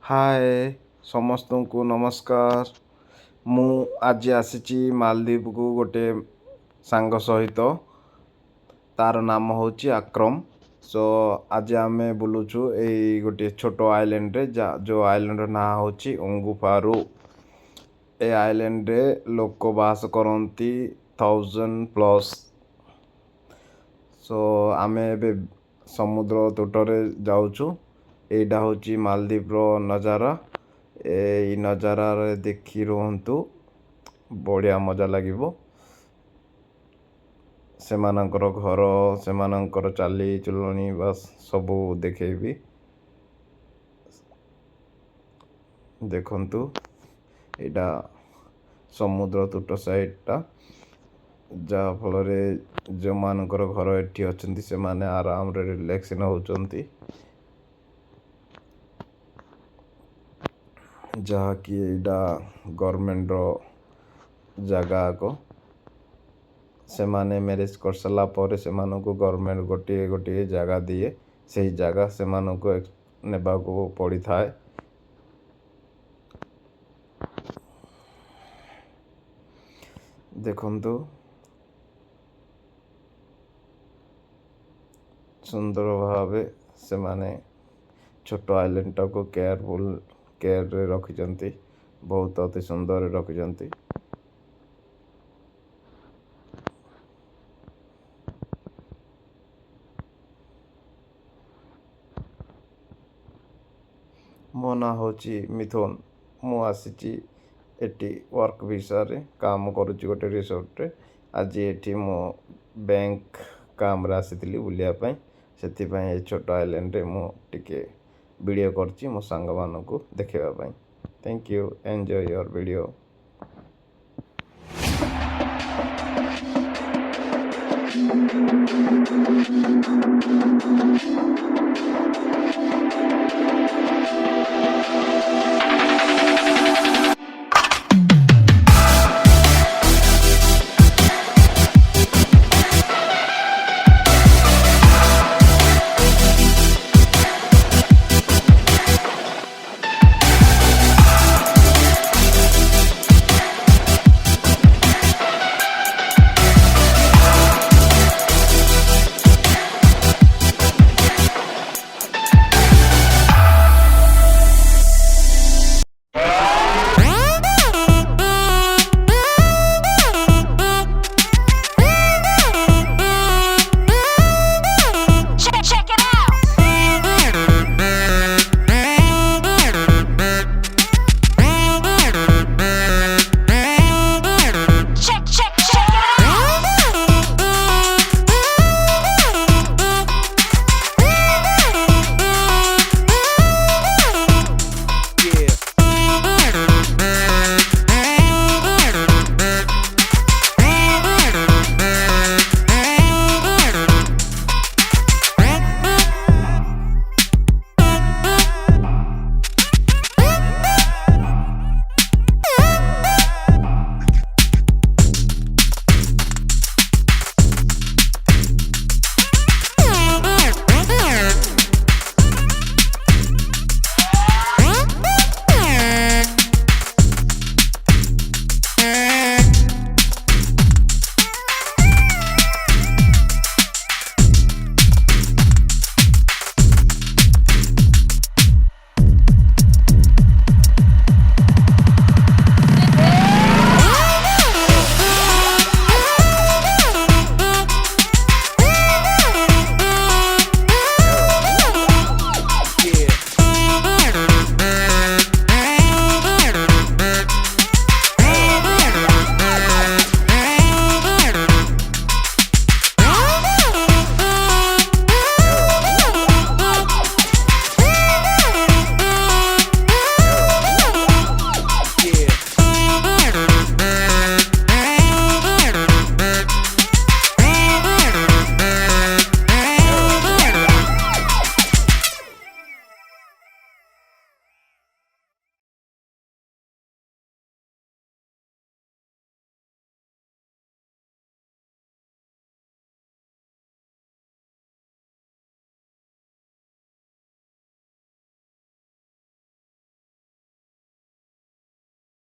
ହାଏ ସମସ୍ତଙ୍କୁ ନମସ୍କାର। ମୁଁ ଆଜି ଆସିଛି ମାଲଦ୍ୱୀପକୁ ଗୋଟେ ସାଙ୍ଗ ସହିତ। ତାର ନାମ ହେଉଛି ଆକ୍ରମ। ଆଜି ଆମେ ବୁଲୁଛୁ ଏଇ ଗୋଟିଏ ଛୋଟ ଆଇଲ୍ୟାଣ୍ଡରେ ଯେଉଁ ଆଇଲ୍ୟାଣ୍ଡର ନାଁ ହେଉଛି ଉଙ୍ଗୁଫାରୁ। ଏ ଆଇଲ୍ୟାଣ୍ଡରେ ଲୋକ ବାସ କରନ୍ତି 1000+। ଆମେ ଏବେ ସମୁଦ୍ର ତଟରେ ଯାଉଛୁ। ଏଇଟା ହେଉଛି ମାଲଦ୍ୱୀପର ନଜାରା। ଏଇ ନଜାରାରେ ଦେଖି ରୁହନ୍ତୁ, ବଢ଼ିଆ ମଜା ଲାଗିବ। ସେମାନଙ୍କର ଘର, ସେମାନଙ୍କର ଚାଲିଚଳଣି ବାସ୍ ସବୁ ଦେଖେଇବି। ଦେଖନ୍ତୁ, ଏଇଟା ସମୁଦ୍ର ତଟ ସାଇଡ଼ଟା, ଯାହାଫଳରେ ଯେଉଁମାନଙ୍କର ଘର ଏଠି ଅଛନ୍ତି ସେମାନେ ଆରାମରେ ରିଲାକ୍ସ ନେଉଛନ୍ତି। ଯାହାକି ଏଇଟା ଗଭର୍ଣ୍ଣମେଣ୍ଟର ଜାଗା ଆଗ। ସେମାନେ ମ୍ୟାରେଜ୍ କରିସାରିଲା ପରେ ସେମାନଙ୍କୁ ଗଭର୍ଣ୍ଣମେଣ୍ଟ ଗୋଟିଏ ଗୋଟିଏ ଜାଗା ଦିଏ। ସେହି ଜାଗା ସେମାନଙ୍କୁ ନେବାକୁ ପଡ଼ିଥାଏ। ଦେଖନ୍ତୁ, ସୁନ୍ଦର ଭାବେ ସେମାନେ ଛୋଟ ଆଇଲ୍ୟାଣ୍ଡଟାକୁ କେୟାରରେ ରଖିଛନ୍ତି। ବହୁତ ଅତି ସୁନ୍ଦରରେ ରଖିଛନ୍ତି। ମୋ ନାଁ ହେଉଛି ମିଥୁନ। ମୁଁ ଆସିଛି ଏଠି ୱାର୍କ ଭିସାରେ, କାମ କରୁଛି ଗୋଟେ ରିସୋର୍ଟରେ। ଆଜି ଏଠି ମୁଁ ବ୍ୟାଙ୍କ କାମରେ ଆସିଥିଲି ବୁଲିବା ପାଇଁ। ସେଥିପାଇଁ ଏ ଛୋଟ ଆଇଲ୍ୟାଣ୍ଡରେ ମୁଁ ଟିକେ ଭିଡ଼ିଓ କରିଛି ମୋ ସାଙ୍ଗମାନଙ୍କୁ ଦେଖାଇବା ପାଇଁ। Thank you, enjoy your video.